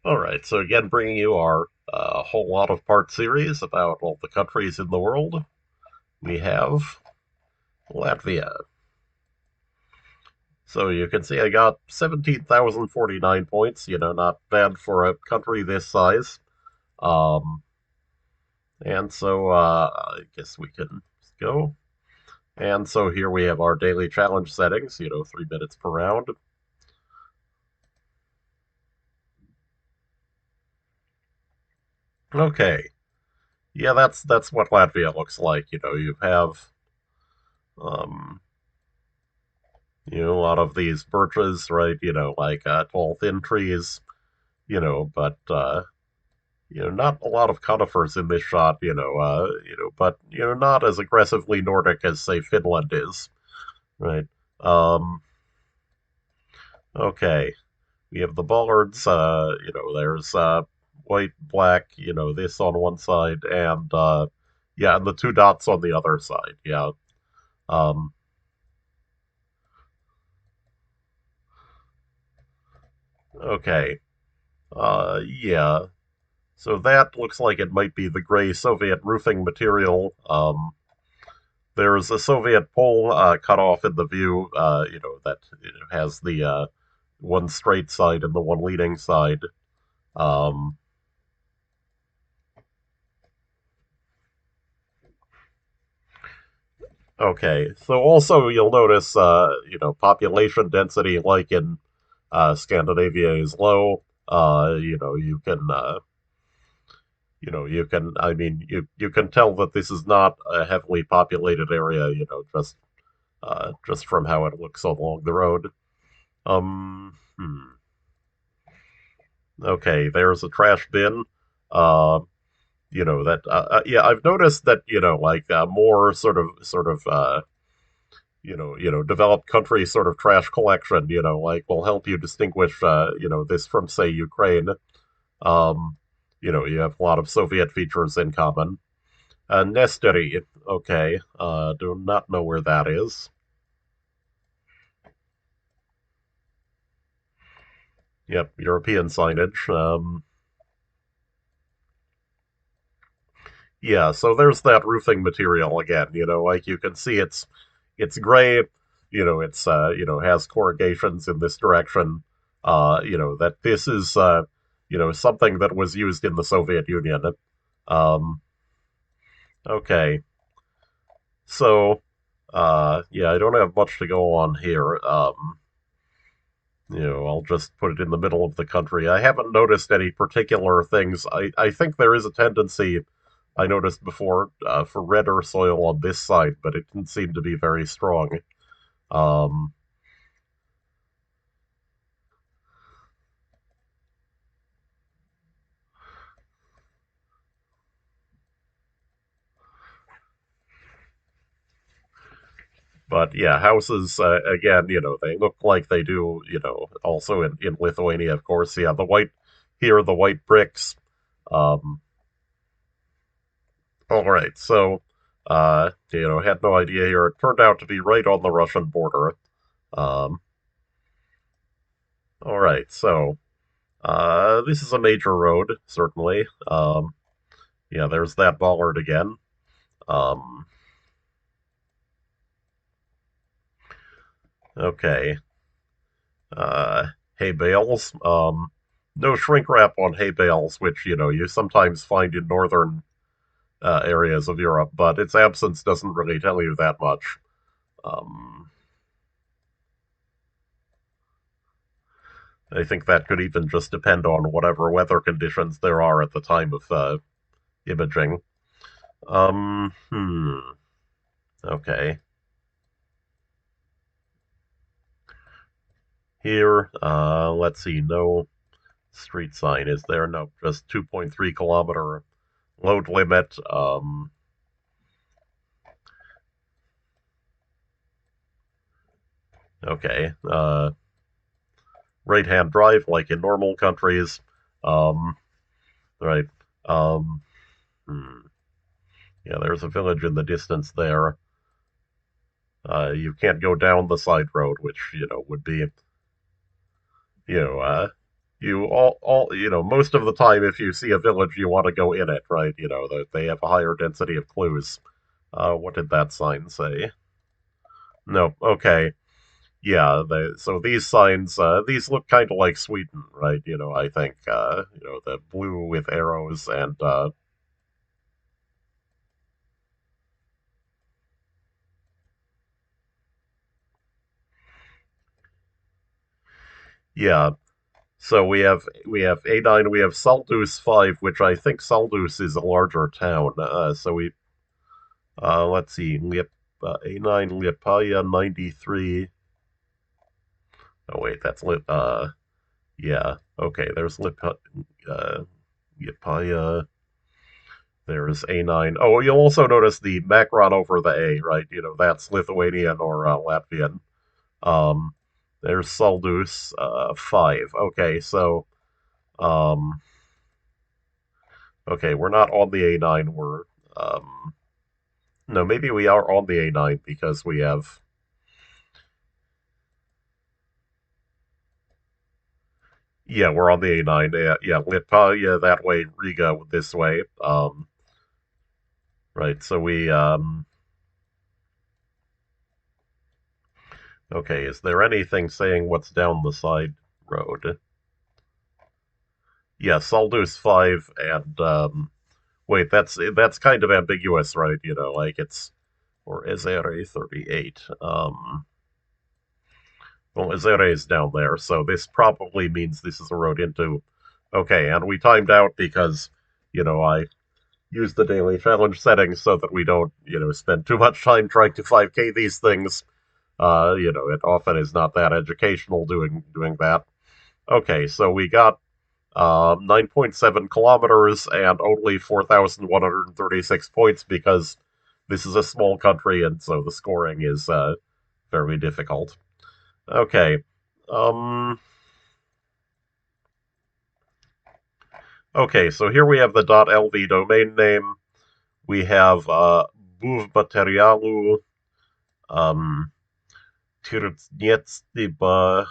Alright, so again, bringing you our whole lot of part series about all the countries in the world. We have Latvia. So you can see I got 17,049 points, not bad for a country this size. Um, and so I guess we can go. And so here we have our daily challenge settings, 3 minutes per round. Okay. Yeah, that's what Latvia looks like. You have um, a lot of these birches, right? Like tall, thin trees, but not a lot of conifers in this shot, but not as aggressively Nordic as say Finland is, right? Um, okay, we have the bollards. There's white, black, this on one side, and yeah, and the two dots on the other side. Yeah. Um, okay. Yeah. So that looks like it might be the gray Soviet roofing material. There's a Soviet pole cut off in the view, that has the one straight side and the one leaning side. Um, okay, so also you'll notice, population density, like in Scandinavia, is low. I mean, you can tell that this is not a heavily populated area, just from how it looks along the road. Okay, there's a trash bin. Uh, yeah, I've noticed that, like more developed country sort of trash collection, like will help you distinguish, this from say Ukraine. Um, you have a lot of Soviet features in common. Nesteri, okay, do not know where that is. Yep, European signage. Yeah, so there's that roofing material again, like you can see it's gray, it's has corrugations in this direction. That this is something that was used in the Soviet Union. Um, okay. So yeah, I don't have much to go on here. I'll just put it in the middle of the country. I haven't noticed any particular things. I think there is a tendency I noticed before for redder soil on this side, but it didn't seem to be very strong. Um, but yeah, houses again, they look like they do, also in Lithuania, of course. Yeah, the white bricks. Um, all right, so had no idea here. It turned out to be right on the Russian border. Um, all right, so this is a major road, certainly. Yeah, there's that bollard again. Um, okay. Hay bales. No shrink wrap on hay bales, which you sometimes find in northern areas of Europe, but its absence doesn't really tell you that much. Um, I think that could even just depend on whatever weather conditions there are at the time of imaging. Hmm. Okay. Here, let's see. No street sign is there? No, just 2.3 kilometer load limit. Okay. Right-hand drive like in normal countries. Um, right. Um, hmm. Yeah, there's a village in the distance there. You can't go down the side road, which would be you know uh, most of the time, if you see a village, you want to go in it, right? That they have a higher density of clues. What did that sign say? No, okay. Yeah, so these signs, these look kind of like Sweden, right? I think, the blue with arrows and, yeah. So we have A9, we have Saldus 5, which I think Saldus is a larger town. Let's see, A9 Liepāja 93. Oh wait, that's yeah. Okay, there's Liepāja. There's A9. Oh, you'll also notice the macron over the A, right? That's Lithuanian or Latvian. Um, there's Saldus 5. Um, okay, we're not on the A9. Um, no, maybe we are on the A9 because we have. Yeah, we're on the A9. Yeah, yeah, Liepāja that way, Riga this way. Right. So okay, is there anything saying what's down the side road? Yeah, Saldus 5 and wait, that's kind of ambiguous, right? Like it's or Ezere 38. Well, Ezere is down there, so this probably means this is a road into. Okay, and we timed out because I used the daily challenge settings so that we don't spend too much time trying to 5K these things. It often is not that educational doing that. Okay, so we got 9.7 kilometers and only 4,136 points because this is a small country and so the scoring is very difficult. Okay. Um, okay, so here we have the .lv domain name. We have Buv Materialu, um, Tirznetstiba.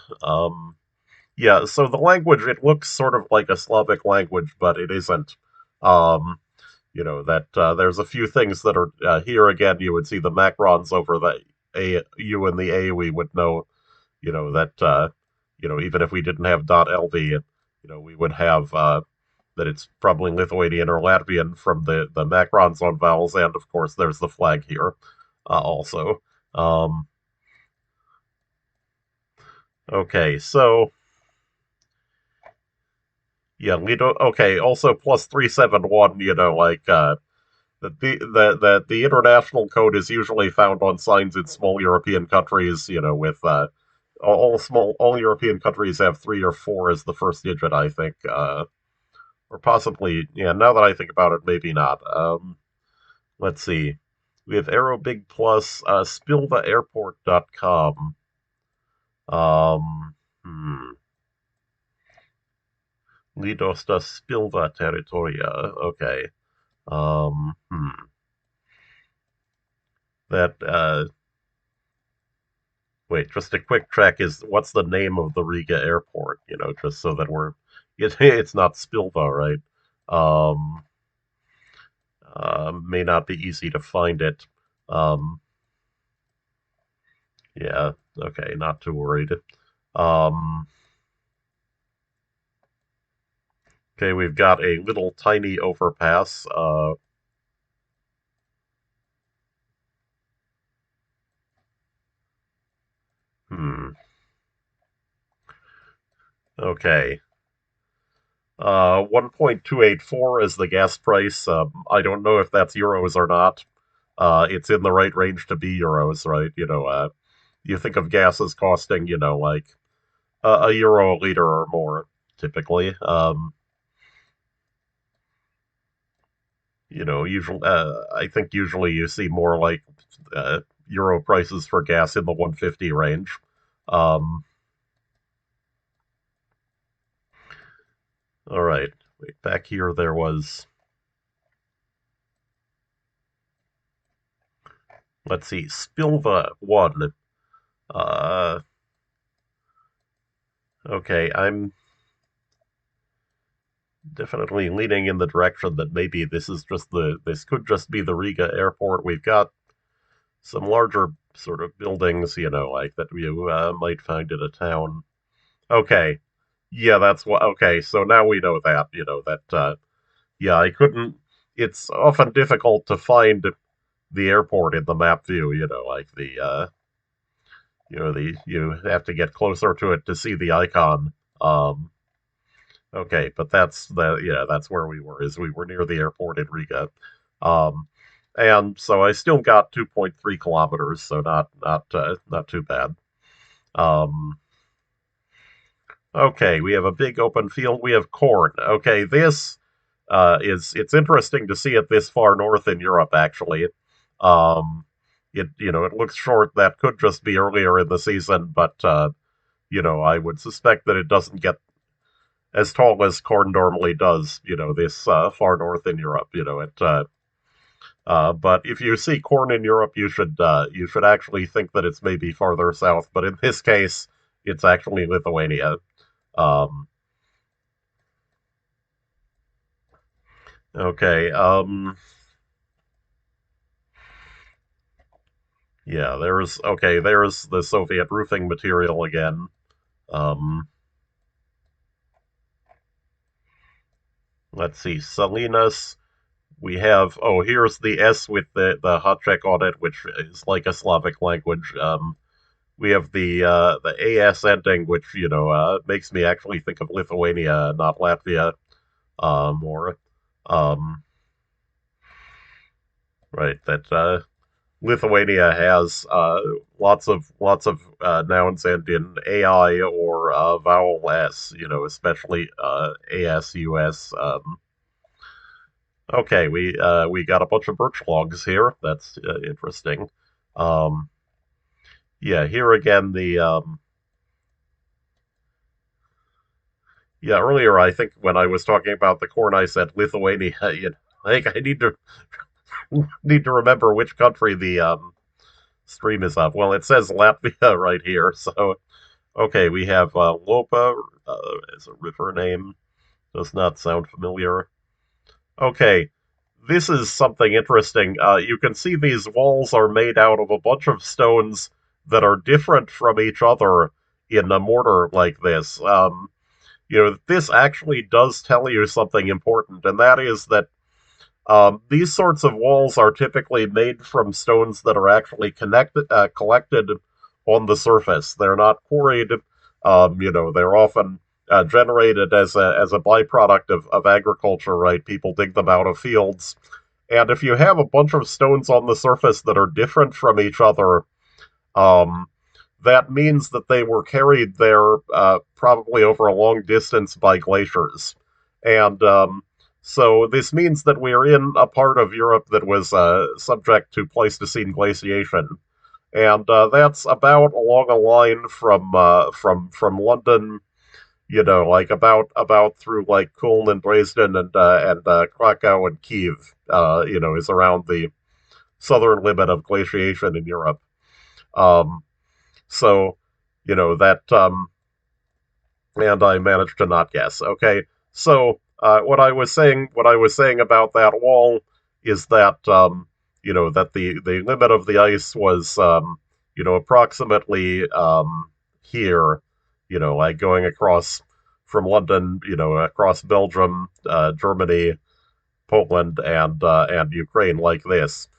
Yeah, so the language, it looks sort of like a Slavic language, but it isn't. Um, that there's a few things that are here again. You would see the macrons over the A, U, and the A. We would know, that even if we didn't have .lv, we would have that it's probably Lithuanian or Latvian from the macrons on vowels, and of course there's the flag here, also. Um, okay, so yeah, Lido. Okay, also plus 371. Like the international code is usually found on signs in small European countries. With all European countries have 3 or 4 as the first digit, I think, or possibly. Yeah, now that I think about it, maybe not. Let's see. We have Aero Big Plus, spilvaairport.com. Um, hmm. Lidos da Spilva Territoria. Okay. Hmm. That Wait, just a quick check is what's the name of the Riga airport? Just so that it's not Spilva, right? Um, may not be easy to find it. Um, yeah, okay, not too worried. Um, okay, we've got a little tiny overpass. Hmm. Okay. 1.284 is the gas price. I don't know if that's euros or not. It's in the right range to be euros, right? You think of gas as costing, like a euro a liter or more, typically. Usually, I think usually you see more like uh, euro prices for gas in the 150 range. Um, all right, wait, back here there was, let's see, Spilva 1. Uh, okay, definitely leaning in the direction that maybe this could just be the Riga airport. We've got some larger sort of buildings, like that you might find in a town. Okay, yeah, that's what. Okay, so now we know that, that. Yeah, I couldn't. It's often difficult to find the airport in the map view. Like the you have to get closer to it to see the icon. Um, Okay, but that's where we were, is we were near the airport in Riga. Um, and so I still got 2.3 kilometers, so not too bad. Um, okay, we have a big open field. We have corn. Okay, this is it's interesting to see it this far north in Europe, actually. Um, it looks short. That could just be earlier in the season, but I would suspect that it doesn't get as tall as corn normally does, this far north in Europe. But if you see corn in Europe, you should actually think that it's maybe farther south. But in this case, it's actually Lithuania. Um, okay. Yeah. There's the Soviet roofing material again. Um, let's see. Salinas. We have. Oh, here's the S with the hot check on it, which is like a Slavic language. We have the AS ending, which makes me actually think of Lithuania, not Latvia, more. Um, right, that Lithuania has lots of nouns end in AI or vowel S, especially ASUS. Okay, we got a bunch of birch logs here. That's interesting. Um, yeah, here again yeah, earlier I think when I was talking about the corn, I said Lithuania. I think I need to remember which country the stream is of. Well, it says Latvia right here. So okay, we have Lopa as a river name. Does not sound familiar. Okay, this is something interesting. You can see these walls are made out of a bunch of stones that are different from each other in a mortar like this. This actually does tell you something important, and that is that these sorts of walls are typically made from stones that are actually collected on the surface. They're not quarried. They're often generated as a byproduct of agriculture. Right? People dig them out of fields, and if you have a bunch of stones on the surface that are different from each other, um, that means that they were carried there probably over a long distance by glaciers. And so this means that we're in a part of Europe that was subject to Pleistocene glaciation. And that's about along a line from London, like about through like Kulm and Dresden and Krakow and Kiev, is around the southern limit of glaciation in Europe. Um, so, that, and I managed to not guess. Okay, so what I was saying about that wall is that, that the limit of the ice was, approximately here, like going across from London, across Belgium, Germany, Poland and Ukraine like this.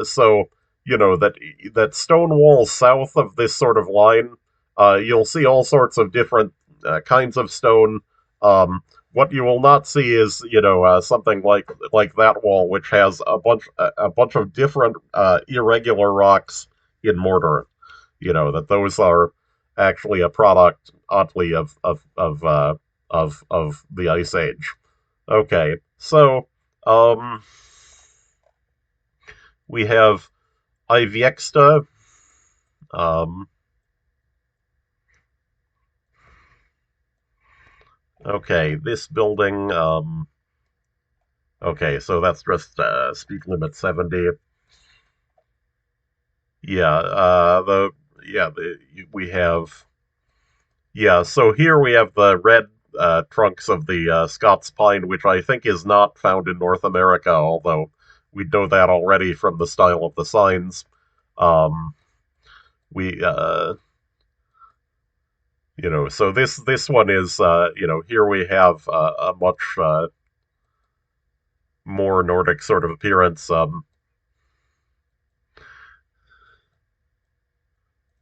So that stone wall south of this sort of line, you'll see all sorts of different kinds of stone. What you will not see is something like that wall, which has a bunch of different irregular rocks in mortar. That those are actually a product, oddly, of the Ice Age. Okay, so um, we have Ivieksta. Um, okay, this building. Okay, so that's just speed limit 70. Yeah. We have. Yeah. So here we have the red trunks of the Scots pine, which I think is not found in North America, although we know that already from the style of the signs. Um, we so this one is here we have a much more Nordic sort of appearance.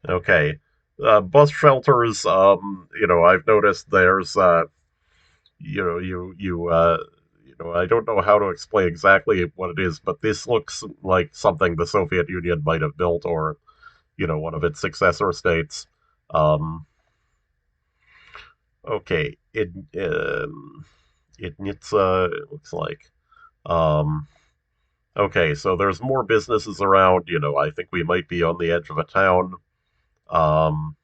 Okay. Bus shelters, I've noticed there's, you know, I don't know how to explain exactly what it is, but this looks like something the Soviet Union might have built, or, one of its successor states. Um, okay. It looks like. Um, okay, so there's more businesses around, I think we might be on the edge of a town. Um,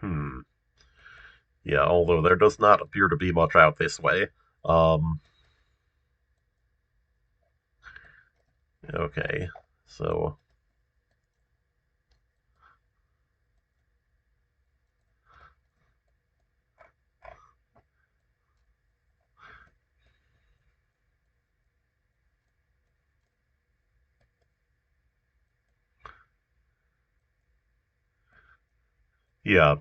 hmm. Yeah, although there does not appear to be much out this way. Um, okay, so yeah.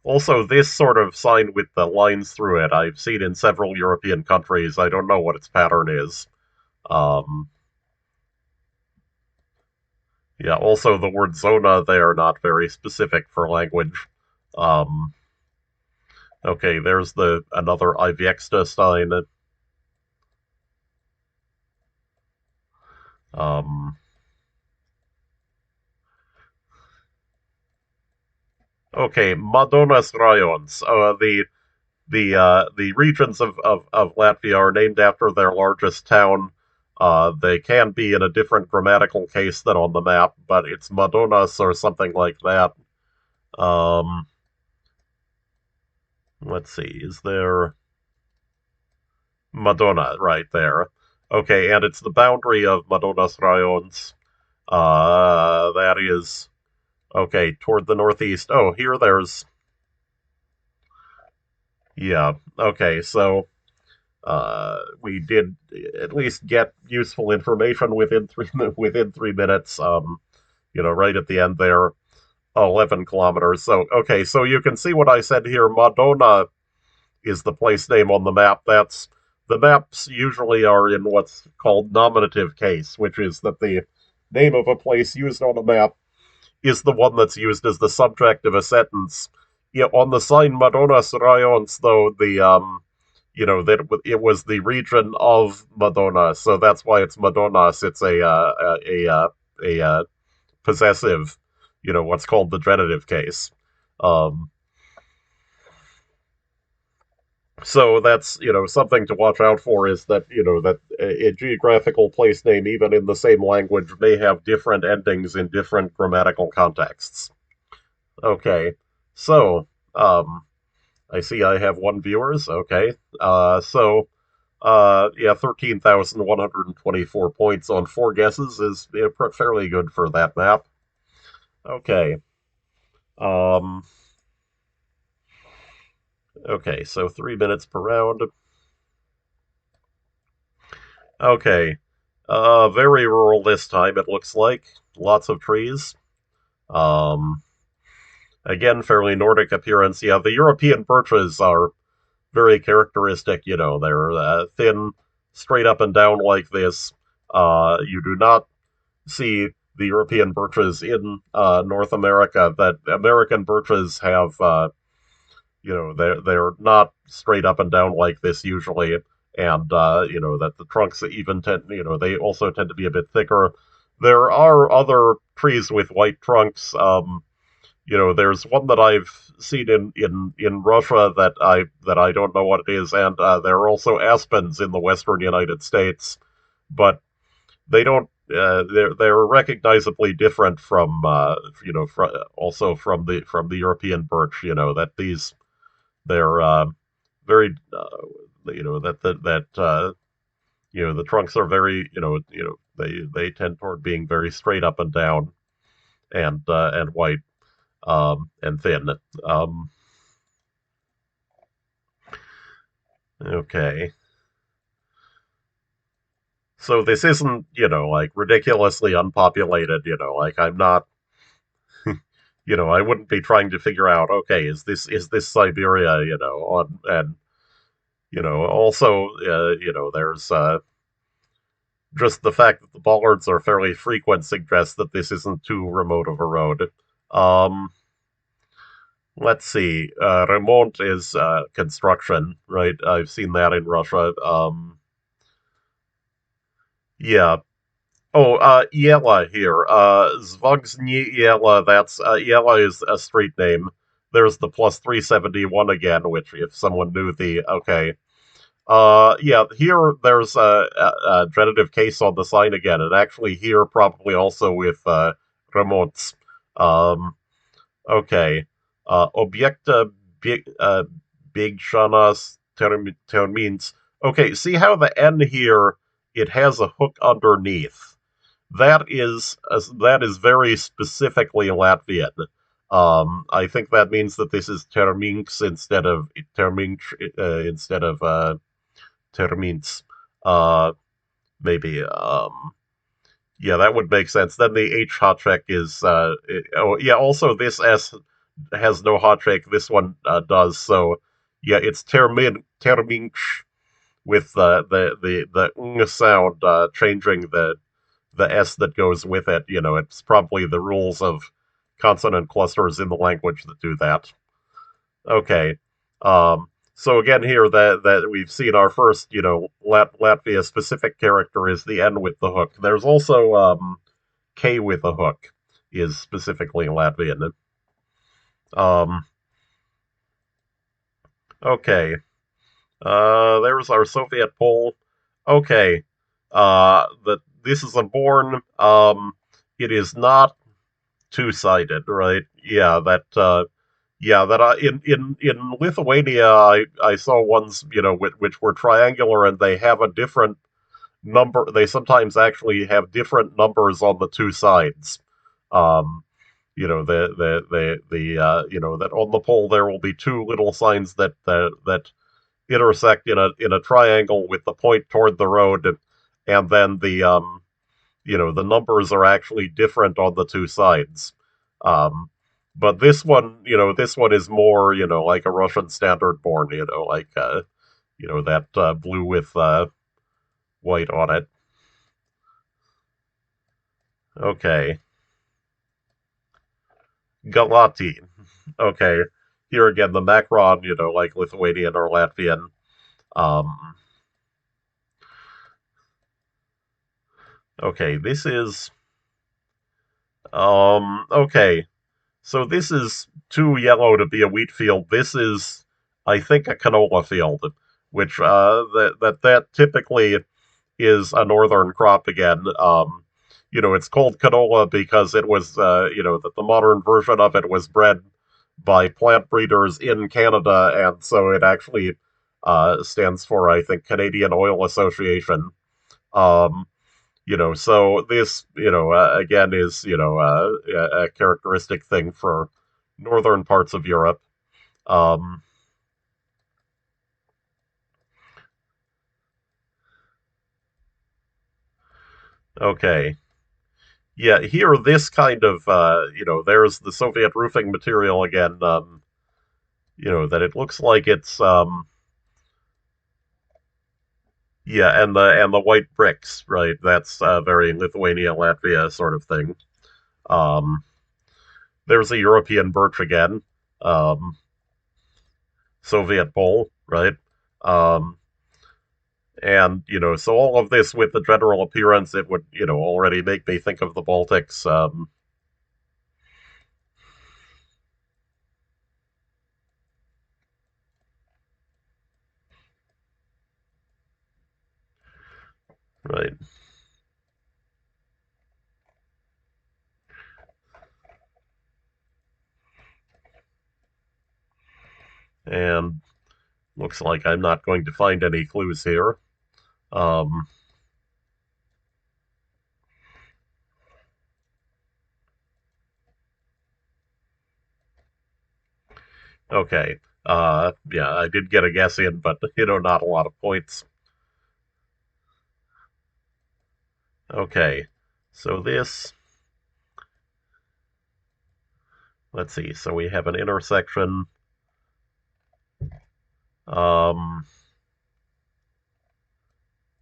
Also, this sort of sign with the lines through it, I've seen in several European countries. I don't know what its pattern is. Um, yeah. Also, the word zona they are not very specific for language. Um, okay, there's the another Ivexta sign. Um, okay, Madonna's rayons. The regions of Latvia are named after their largest town. They can be in a different grammatical case than on the map, but it's Madonas or something like that. Um, let's see, is there Madonna right there? Okay, and it's the boundary of Madonas Rayons. That is okay toward the northeast. Oh, here there's yeah. Okay, so we did at least get useful information within 3 minutes. Right at the end there, 11 kilometers. So okay, so you can see what I said here. Madonna is the place name on the map. That's the maps usually are in what's called nominative case, which is that the name of a place used on a map is the one that's used as the subject of a sentence. Yeah, on the sign Madonna's Rayons, though, that it was the region of Madonna, so that's why it's Madonnas. It's a possessive, what's called the genitive case. Um, so that's something to watch out for is that that a geographical place name, even in the same language, may have different endings in different grammatical contexts. Okay, so I see I have one viewers. Okay, yeah, 13,124 points on four guesses is fairly good for that map. Okay. Um, okay, so 3 minutes per round. Okay. Very rural this time, it looks like. Lots of trees. Um, again, fairly Nordic appearance. Yeah, the European birches are very characteristic. They're thin, straight up and down like this. You do not see the European birches in North America. That American birches have, they're not straight up and down like this usually, and that the trunks even tend, they also tend to be a bit thicker. There are other trees with white trunks. There's one that I've seen in Russia that I don't know what it is, and there are also aspens in the western United States, but they don't. They're recognizably different from also from the European birch. That these they're very that the trunks are very they tend toward being very straight up and down. and white, and thin. Um, okay, so this isn't like ridiculously unpopulated. Like I'm not. I wouldn't be trying to figure out, okay, is this Siberia, on and also there's just the fact that the bollards are fairly frequent suggests that this isn't too remote of a road. Um, let's see. Remont is construction, right? I've seen that in Russia. Yeah. Oh, Yela here. Zvogzny Yela. That's Yela is a street name. There's the plus 371 again, which if someone knew the okay. Yeah, here there's a genitive case on the sign again, and actually here probably also with remotes. Um, okay. Obiekta big big shanas termines. Okay, see how the N here it has a hook underneath. That is very specifically Latvian. I think that means that this is terminx instead of termins. Uh, maybe. Yeah, that would make sense. Then the H hot check is. Oh, yeah. Also, this S has no hot check. This one does. So, yeah, it's terminch with the ng sound changing the S that goes with it. It's probably the rules of consonant clusters in the language that do that. Okay. So again, here that we've seen our first, Latvia specific character is the N with the hook. There's also K with a hook is specifically Latvian. Um, okay. There's our Soviet Pole. Okay. That this is a born. It is not two-sided, right? Yeah, that. Yeah, that in Lithuania, I saw ones which were triangular, and they have a different number. They sometimes actually have different numbers on the two sides. Um, that on the pole there will be two little signs that intersect in a triangle with the point toward the road, and then the numbers are actually different on the two sides. Um, but this one is more, like a Russian standard born, like that blue with white on it. Okay, Galati. Okay, here again the Macron, like Lithuanian or Latvian. Um, okay, this is okay. So this is too yellow to be a wheat field. This is, I think, a canola field, which that typically is a northern crop again. It's called canola because it was, that the modern version of it was bred by plant breeders in Canada, and so it actually stands for, I think, Canadian Oil Association. Um, so this, again, is, a characteristic thing for northern parts of Europe. Um, okay. Yeah, here, this kind of, there's the Soviet roofing material again, that it looks like it's, yeah, and the white bricks, right? That's very Lithuania, Latvia sort of thing. Um, there's a European birch again, um, Soviet pole, right? Um, And, so all of this with the general appearance, it would, already make me think of the Baltics. Right. And looks like I'm not going to find any clues here. Um, Okay. Yeah, I did get a guess in, but not a lot of points. Okay. So this, let's see. So we have an intersection. Um,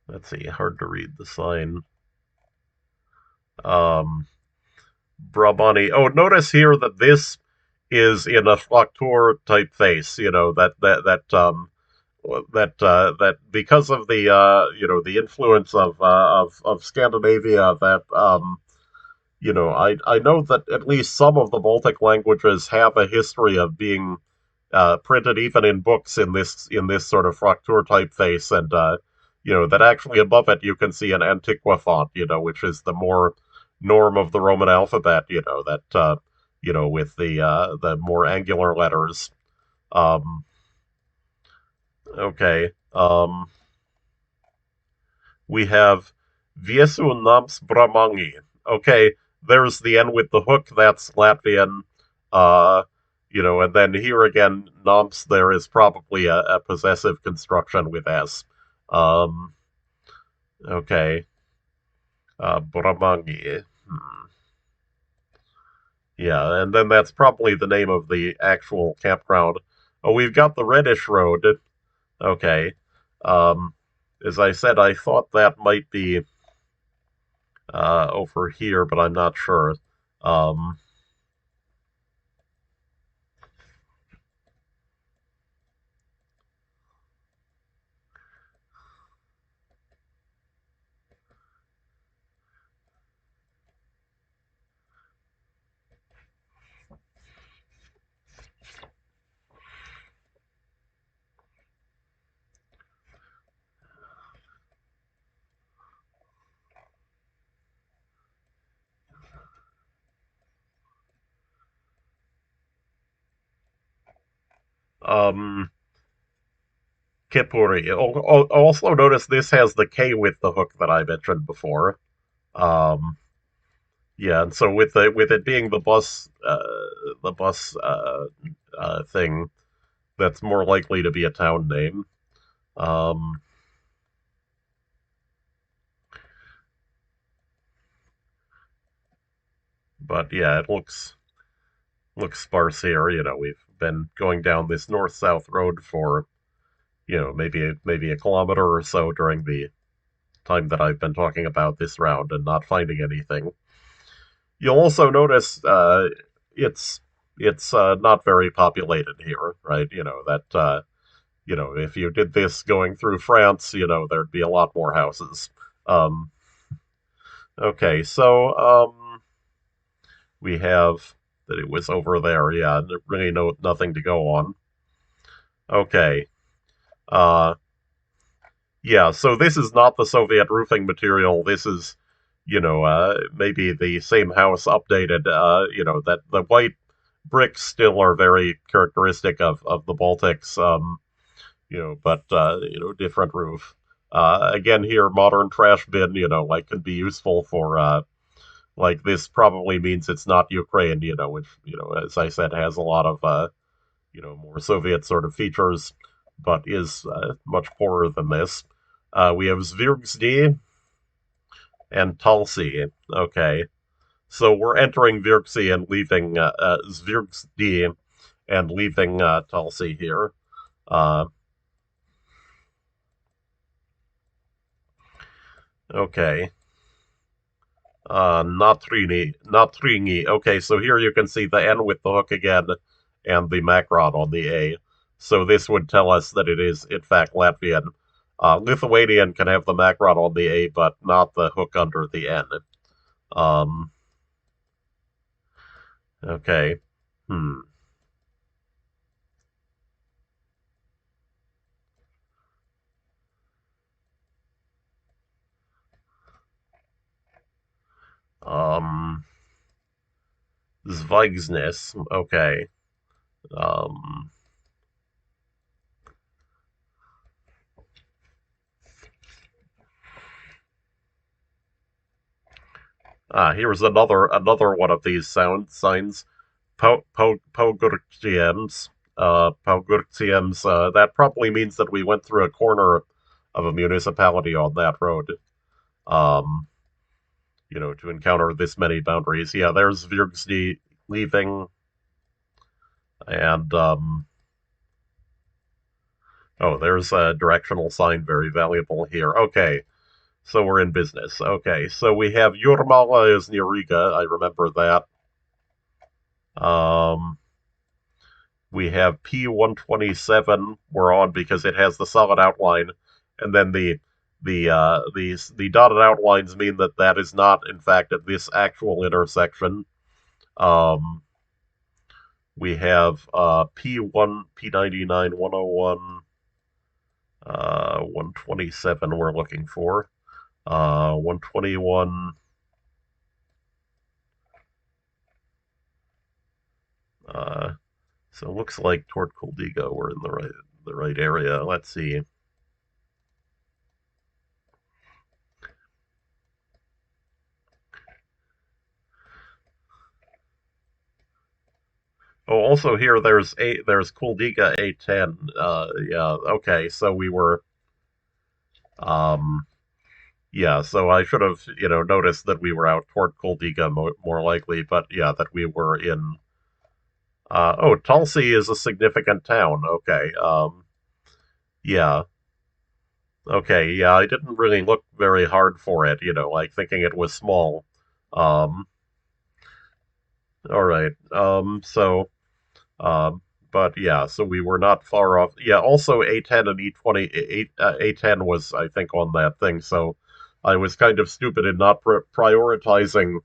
let's see. Hard to read the sign. Um, Brabani. Oh, notice here that this is in a Fraktur typeface. That because of the the influence of Scandinavia, that I know that at least some of the Baltic languages have a history of being printed even in books in this sort of Fraktur typeface, and that actually above it you can see an Antiqua font, which is the more norm of the Roman alphabet, that with the more angular letters. Um, okay. We have Viesu Nams Bramangi. Okay, there's the N with the hook. That's Latvian. Uh, and then here again, Nams there is probably a possessive construction with S. Um, okay, Bramangi. Yeah, and then that's probably the name of the actual campground. Oh, we've got the Reddish Road. Okay. Um, as I said, I thought that might be over here, but I'm not sure. Um, um, Kipuri. Also notice this has the K with the hook that I mentioned before. Um, yeah, and so with it being the bus thing, that's more likely to be a town name. Um, but yeah, it looks sparse here. We've been going down this north-south road for maybe a kilometer or so during the time that I've been talking about this round and not finding anything. You'll also notice it's it's not very populated here, right? If you did this going through France, there'd be a lot more houses. Um, okay, so we have that it was over there. Yeah, really nothing to go on. Okay. Uh, Yeah, so this is not the Soviet roofing material. This is, maybe the same house updated. That the white bricks still are very characteristic of the Baltics. But different roof. Again, here modern trash bin. Like can be useful for like this probably means it's not Ukraine. Which as I said has a lot of more Soviet sort of features, but is much poorer than this. We have Zvirgzdi and Tulsi. Okay, so we're entering Virksi and leaving Zvirgzdi and leaving Tulsi here. Uh, okay, Natrini. Okay, so here you can see the N with the hook again and the macron on the A. So this would tell us that it is, in fact, Latvian. Lithuanian can have the macron on the A, but not the hook under the N. Um, okay. Hmm. Um, Zveigsness. Okay. Um, here's another one of these sound signs. Pogorgians. Paugurciem's, that probably means that we went through a corner of a municipality on that road. Um, to encounter this many boundaries. Yeah, there's Virgsdi leaving, and oh, there's a directional sign, very valuable here. Okay, so we're in business. Okay, so we have Jurmala is near Riga. I remember that. Um, we have P127. We're on because it has the solid outline, and then the dotted outlines mean that that is not, in fact, at this actual intersection. Um, we have P1, P99, 101, 127 we're looking for. 121. Uh, so it looks like toward Koldiga we're in the right area. Let's see. Oh, also here there's Koldiga A10. Yeah, okay. So we were um yeah, so I should have, noticed that we were out toward Koldiga more likely, but yeah, that we were in oh, Tulsi is a significant town. Okay. Yeah. Okay, yeah, I didn't really look very hard for it, like thinking it was small. Um, all right. Um, but yeah, so we were not far off. Yeah, also A10 and E20, A10 was, I think, on that thing, so I was kind of stupid in not prioritizing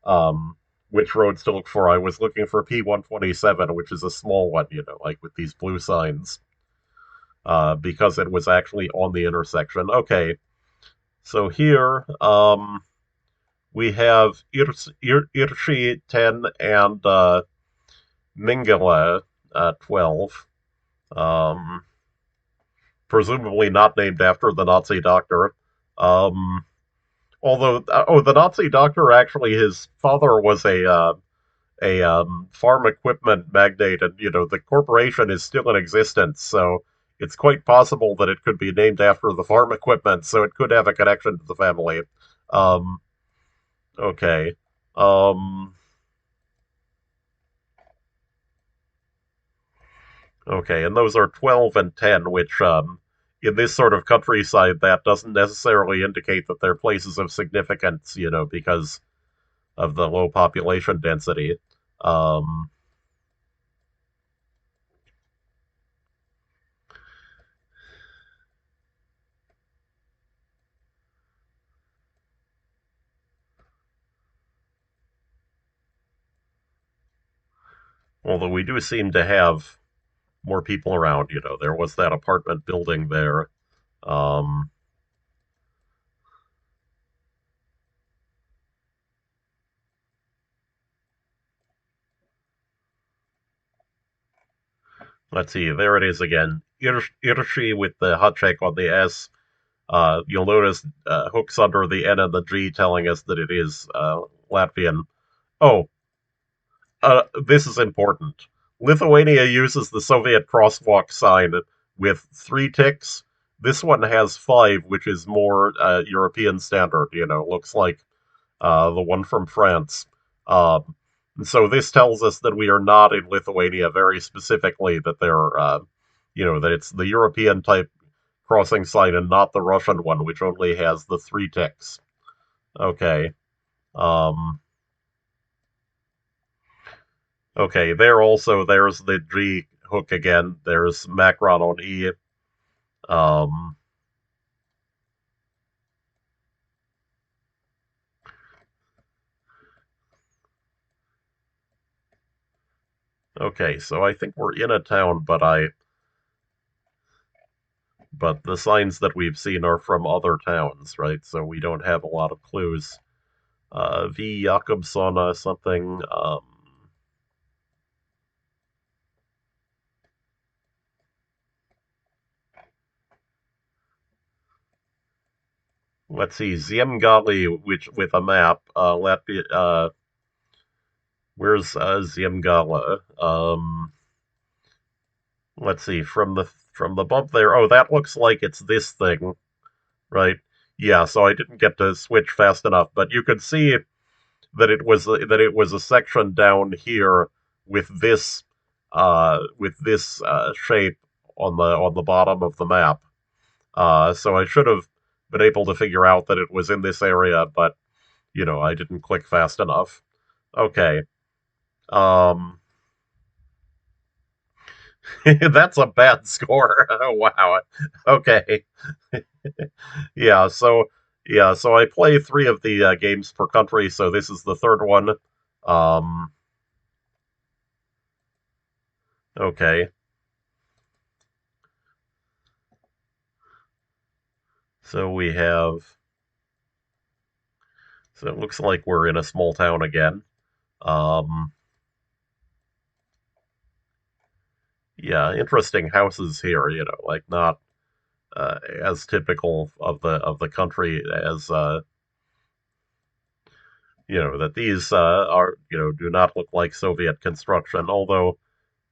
um, which roads to look for. I was looking for P127, which is a small one, like with these blue signs, because it was actually on the intersection. Okay, so here, we have Irshi 10 and Mingala 12. Um, Presumably not named after the Nazi doctor. Um, Although, oh, the Nazi doctor actually, his father was a farm equipment magnate, and the corporation is still in existence. So it's quite possible that it could be named after the farm equipment. So it could have a connection to the family. Um, okay. Um, okay, and those are 12 and 10, which, in this sort of countryside, that doesn't necessarily indicate that they're places of significance, because of the low population density. Um, Although we do seem to have more people around, there was that apartment building there. Um, let's see, there it is again. Irshi with the hot check on the S. You'll notice hooks under the N and the G telling us that it is Latvian. Oh, this is important. Lithuania uses the Soviet crosswalk sign with 3 ticks. This one has 5, which is more European standard. Looks like the one from France. Um, so this tells us that we are not in Lithuania very specifically. That they're, that it's the European type crossing sign and not the Russian one, which only has the 3 ticks. Okay. Um, Okay, there's the G hook again. There's Macron on E. Um, okay, so I think we're in a town, but the signs that we've seen are from other towns, right? So we don't have a lot of clues. V. Jakobson something. Let's see, Ziemgali, which with a map. Where's Ziemgala? let's see, from the bump there. Oh, that looks like it's this thing, right? Yeah, so I didn't get to switch fast enough, but you could see that it was a section down here with this shape on the bottom of the map. So I should have been able to figure out that it was in this area, but I didn't click fast enough. Okay. Um, that's a bad score. Oh, wow. Okay. Yeah, so so I play three of the games per country, so this is the third one. Um, okay. So we have so it looks like we're in a small town again. Um, yeah, interesting houses here, like not as typical of the country as that these are do not look like Soviet construction. Although,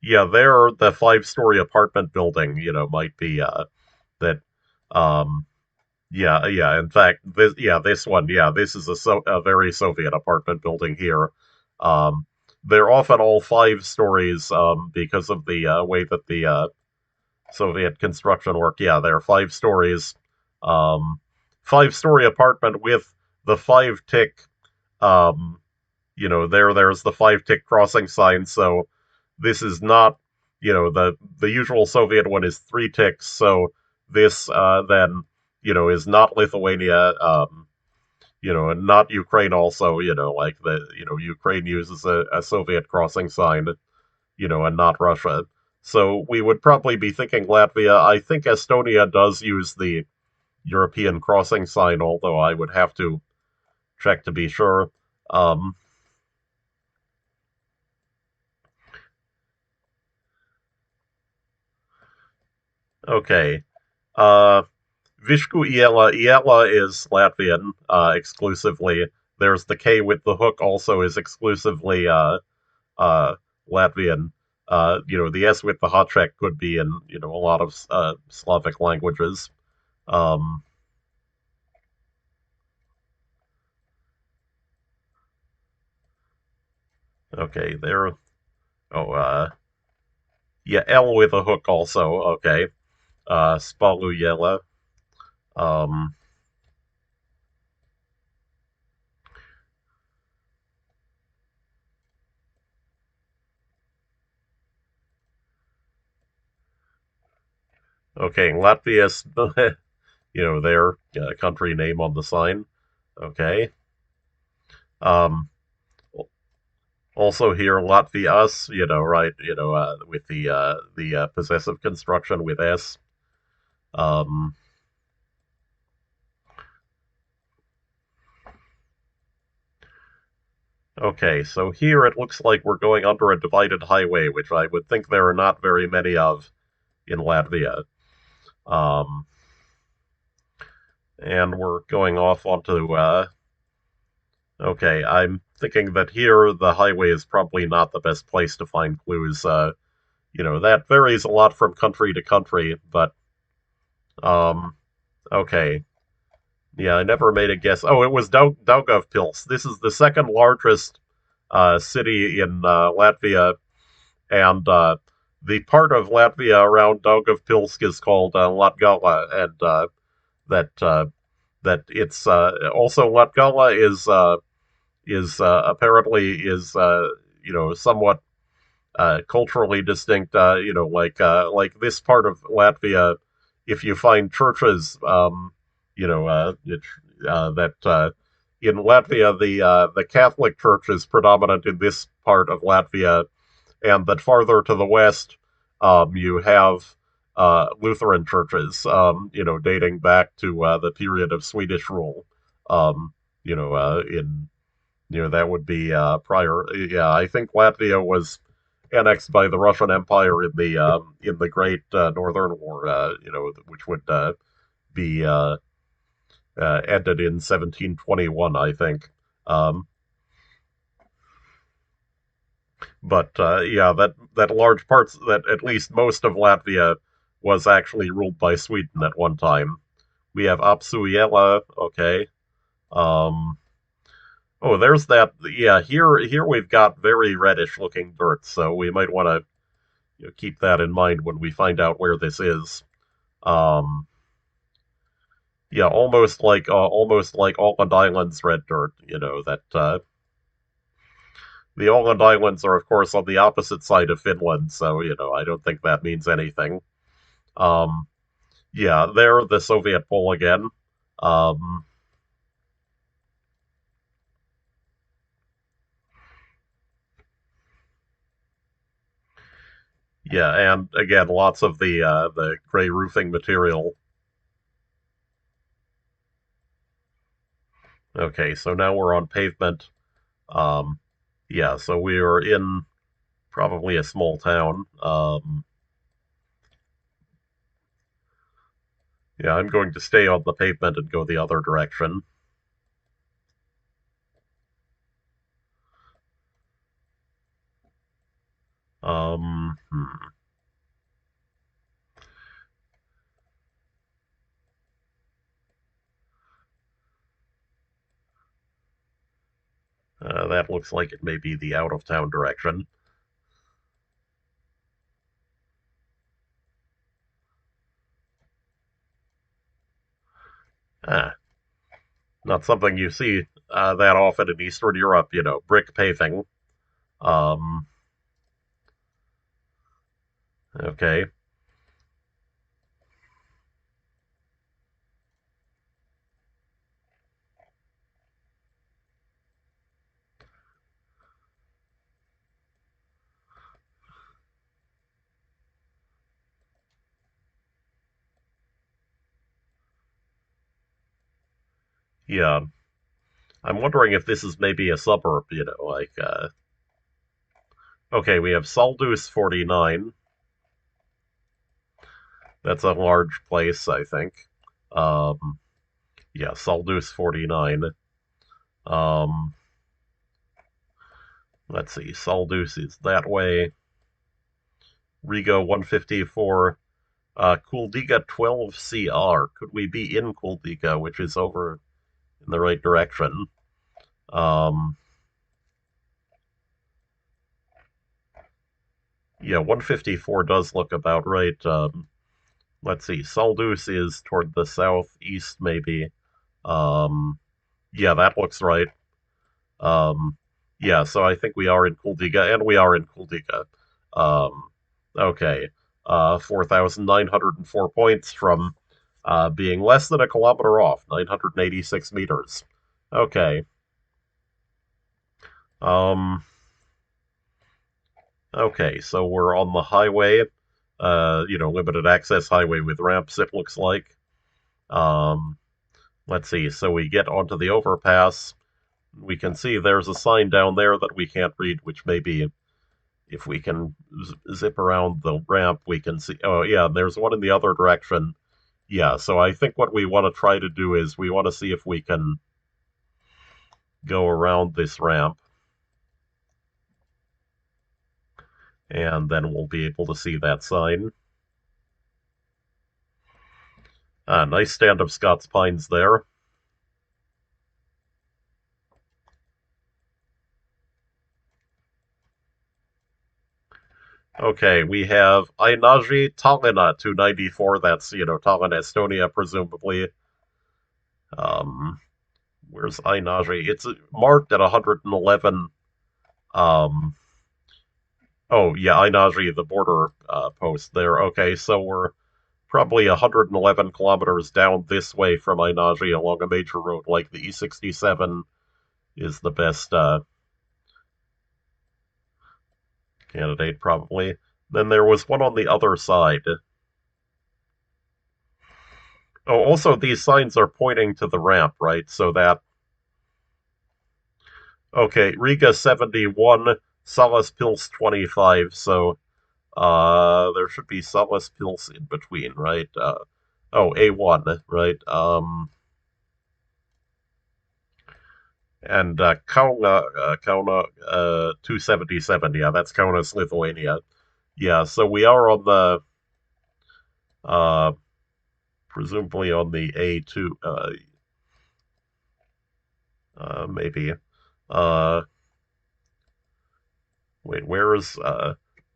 yeah, they're the five-story apartment building. Might be that. Um, yeah, yeah. In fact, this one, yeah, this is a very Soviet apartment building here. Um, they're often all five stories because of the way that the Soviet construction work. Yeah, they're five stories. Um, Five-story apartment with the five tick. Um, there's the five tick crossing sign. So this is not, the usual Soviet one is three ticks. So this then, is not Lithuania. And not Ukraine. Also, like Ukraine uses a Soviet crossing sign, and not Russia. So we would probably be thinking Latvia. I think Estonia does use the European crossing sign, although I would have to check to be sure. Um, okay. Uh, Vishku Iela. Iela is Latvian exclusively. There's the K with the hook also is exclusively uh, Latvian. The S with the hot check could be in a lot of Slavic languages. Um, okay, there. Oh, yeah, L with a hook also. Okay, Spaluyela. Um, okay, Latvia's, their country name on the sign. Okay. Um, Also here, Latvias, right, with the possessive construction with S. Um, okay, so here it looks like we're going under a divided highway, which I would think there are not very many of in Latvia. Um, and we're going off onto, okay, I'm thinking that here the highway is probably not the best place to find clues. That varies a lot from country to country, but, um, okay. Yeah, I never made a guess. Oh, it was Daugavpils. This is the second largest city in Latvia, and the part of Latvia around Daugavpils is called Latgala, and that that it's also Latgala is apparently is somewhat culturally distinct. Like this part of Latvia, if you find churches, that in Latvia the Catholic Church is predominant in this part of Latvia, and that farther to the west, you have Lutheran churches, dating back to the period of Swedish rule. In that would be prior. Yeah, I think Latvia was annexed by the Russian Empire in the Great Northern War. Which would be ended in 1721, I think. Um, But yeah, that large parts that at least most of Latvia was actually ruled by Sweden at one time. We have Apsuyela, okay. Um, oh, there's that. Yeah, here we've got very reddish looking dirt, so we might want to keep that in mind when we find out where this is. Um, yeah, almost like Auckland Island's red dirt. That the Åland Islands are, of course, on the opposite side of Finland, so, I don't think that means anything. Um, yeah, they're the Soviet pole again. Um, yeah, and again, lots of the gray roofing material. Okay, so now we're on pavement. Um, yeah, so we are in probably a small town. Yeah, I'm going to stay on the pavement and go the other direction. Hmm. That looks like it may be the out of town direction. Ah, not something you see that often in Eastern Europe, brick paving. Um, okay. Yeah. I'm wondering if this is maybe a suburb, okay, we have Saldus 49. That's a large place, I think. Um, yeah, Saldus 49. Um, let's see, Saldus is that way. Rigo 154. Kuldiga 12CR. Could we be in Kuldiga, which is over in the right direction? Um, yeah, 154 does look about right. Let's see, Saldus is toward the southeast, maybe. Um, yeah, that looks right. Um, yeah, so I think we are in Kuldiga, and we are in Kuldiga. Um, okay, 4,904 points from being less than a kilometer off, 986 meters. Okay. Um, okay, so we're on the highway, limited access highway with ramps, it looks like. Um, let's see, so we get onto the overpass. We can see there's a sign down there that we can't read, which may be if we can zip around the ramp, we can see. Oh, yeah, there's one in the other direction. Yeah, so I think what we want to try to do is we want to see if we can go around this ramp, and then we'll be able to see that sign. Nice stand of Scots pines there. Okay, we have Ainaji Tallinna 294. That's, Tallinn, Estonia, presumably. Um, where's Ainaji? It's marked at 111. Um, oh, yeah, Ainaji, the border post there. Okay, so we're probably 111 kilometers down this way from Ainaji along a major road like the E67 is the best candidate, probably. Then there was one on the other side. Oh, also, these signs are pointing to the ramp, right? So that. Okay, Riga 71, Salaspils 25, so there should be Salaspils in between, right? Oh, A1, right? And Kauna 277. Yeah, that's Kaunas, Lithuania. Yeah, so we are on the uh, presumably on the A2, maybe. Uh, wait, where's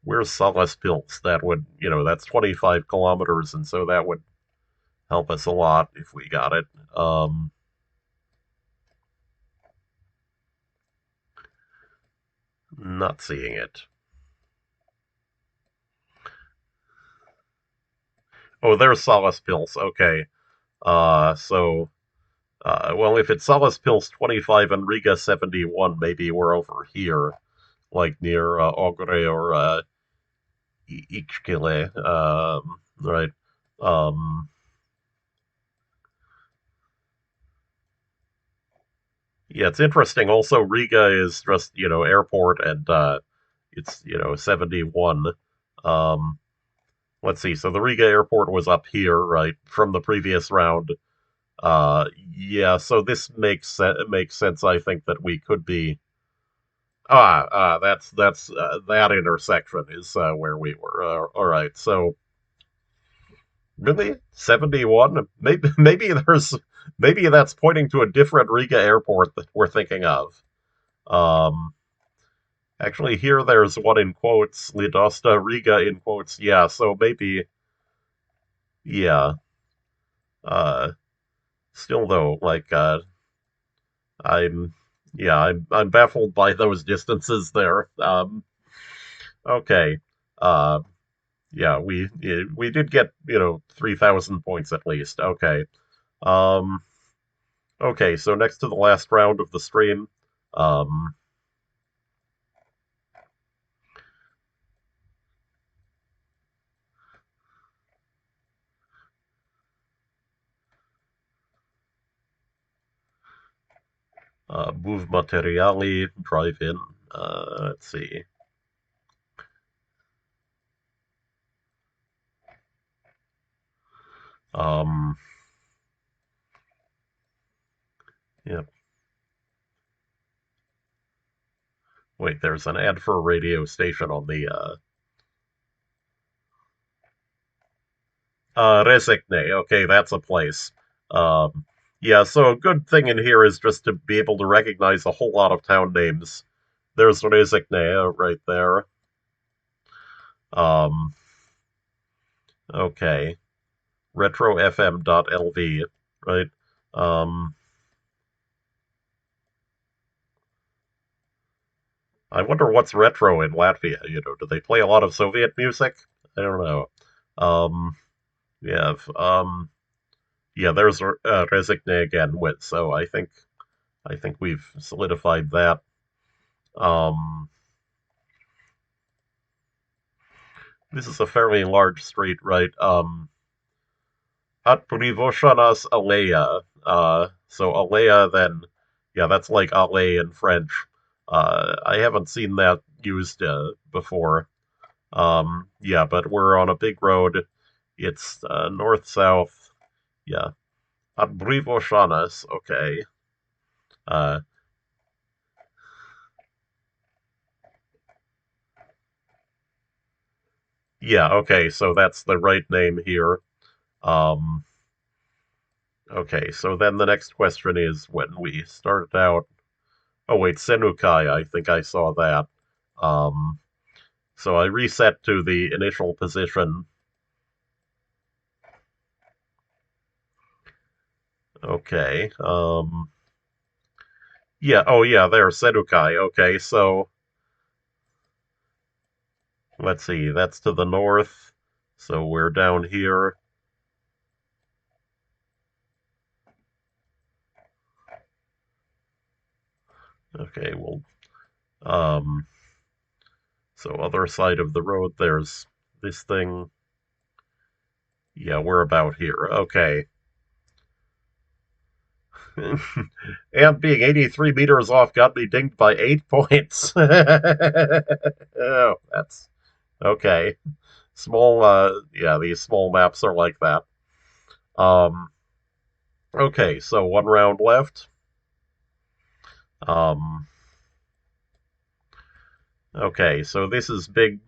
Salaspils? That would, that's 25 kilometers, and so that would help us a lot if we got it. Not seeing it. Oh, there's Salaspils. Okay. So, well, if it's Salaspils 25 and Riga 71, maybe we're over here, like near Ogre or Ichkile, right? Um, yeah, it's interesting. Also, Riga is just, airport, and it's, 71. Um, let's see. So the Riga airport was up here, right, from the previous round. Yeah, so this makes sense. I think that we could be. That's that intersection is where we were. All right, so really 71. Maybe that's pointing to a different Riga airport that we're thinking of. Um, actually, here there's one in quotes, Lidosta Riga in quotes. Yeah, so maybe yeah. Uh, still though, like I'm yeah, I'm baffled by those distances there. Okay. Uh, yeah, we did get 3,000 points at least. Okay. Um, okay, so next to the last round of the stream, um, move materiali, drive in. Let's see. Um, yeah. Wait, there's an ad for a radio station on the Resigne. Okay, that's a place. Um, yeah, so a good thing in here is just to be able to recognize a whole lot of town names. There's Resigne right there. Um, okay. RetroFM.lv, right? Um, I wonder what's retro in Latvia. Do they play a lot of Soviet music? I don't know. Um, yeah, yeah. There's Resigne again. With so I think we've solidified that. Um, this is a fairly large street, right? At Privoshanas Alea. So Alea, then, yeah, that's like Allée in French. I haven't seen that used before. Yeah, but we're on a big road. It's north south. Yeah, at Privoshanas. Okay. Uh, yeah. Okay. So that's the right name here. Um, okay. So then the next question is when we started out. Oh wait, Senukai. I think I saw that. Um, So I reset to the initial position. Okay. Yeah. Oh, yeah. There's Sedukai. Okay. So let's see. That's to the north. So we're down here. Okay. Well. Um. So other side of the road. There's this thing. Yeah. We're about here. Okay. And being 83 meters off got me dinged by 8 points. Oh, that's okay. Small. Yeah. These small maps are like that. Um. Okay, so one round left. Um, okay, so this is big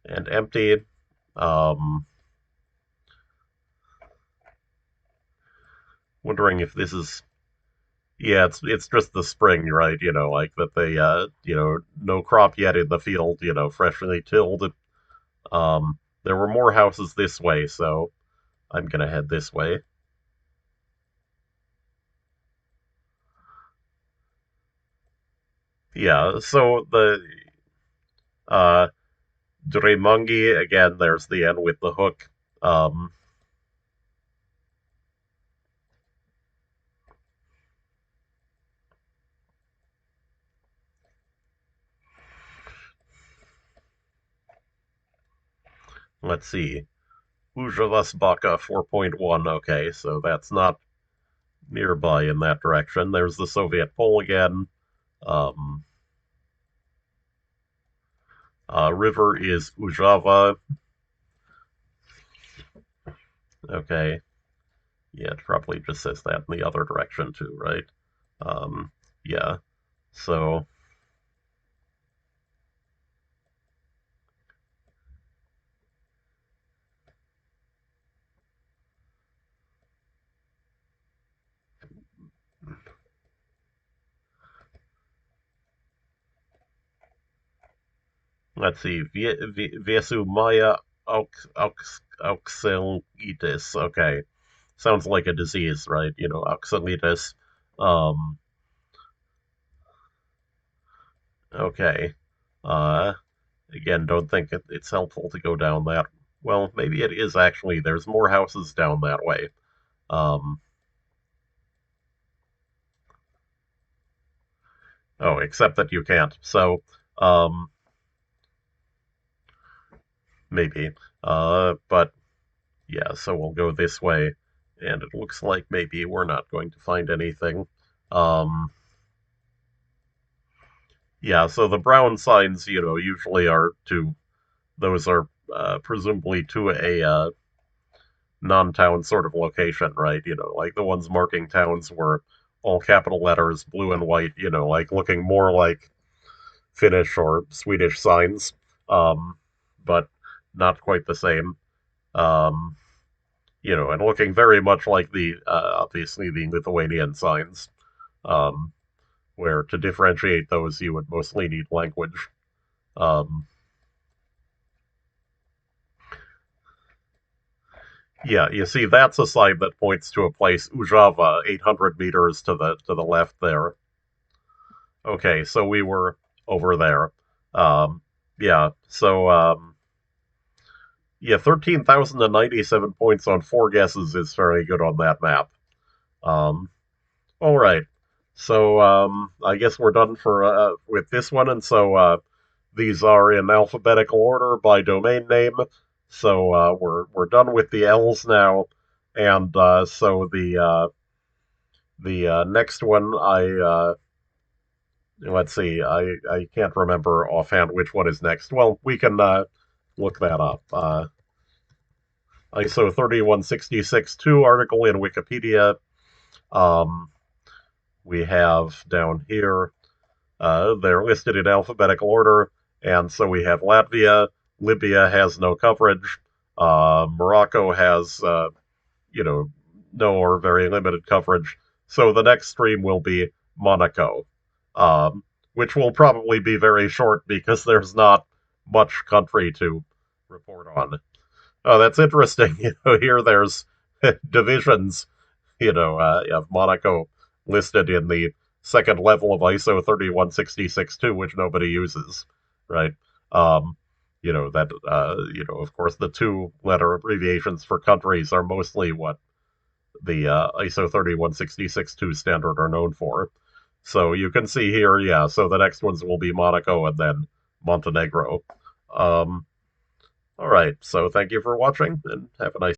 and empty. Um, wondering if this is yeah, it's just the spring, right? Like that they no crop yet in the field, freshly tilled. There were more houses this way, so I'm gonna head this way. Yeah, so the uh Dremungi, again, there's the end with the hook. Um, let's see. Ujavasbaka 4.1. Okay, so that's not nearby in that direction. There's the Soviet pole again. Um, river is Ujava. Okay, yeah, it probably just says that in the other direction too, right? Um, yeah, so let's see. Vesumaya oxalitis. Okay, sounds like a disease, right? Oxalitis. Um, okay. Uh, again, don't think it's helpful to go down that. Well, maybe it is actually. There's more houses down that way. Um, oh, except that you can't. So, um, maybe. But yeah, so we'll go this way, and it looks like maybe we're not going to find anything. Um, yeah, so the brown signs, usually are to those are presumably to a non-town sort of location, right? Like the ones marking towns were all capital letters, blue and white, like looking more like Finnish or Swedish signs, um, but not quite the same. Um, and looking very much like the obviously the Lithuanian signs, um, where to differentiate those you would mostly need language. Um, yeah, you see, that's a sign that points to a place Ujava, 800 meters to the left there. Okay, so we were over there. Um, yeah, so yeah, 13,097 points on four guesses is very good on that map. Um, all right, so I guess we're done for with this one, and so these are in alphabetical order by domain name. So we're done with the L's now, and so the next one let's see, I can't remember offhand which one is next. Well, we can look that up. ISO 3166-2 article in Wikipedia. Um, we have down here, they're listed in alphabetical order, and so we have Latvia. Libya has no coverage. Morocco has, no or very limited coverage. So the next stream will be Monaco, um, which will probably be very short because there's not much country to report on. Oh, that's interesting. Here there's divisions, of Monaco listed in the second level of ISO 3166-2, which nobody uses, right? Um, of course, the two-letter abbreviations for countries are mostly what the ISO 3166-2 standard are known for. So you can see here, yeah, so the next ones will be Monaco and then Montenegro. Um, all right, so thank you for watching and have a nice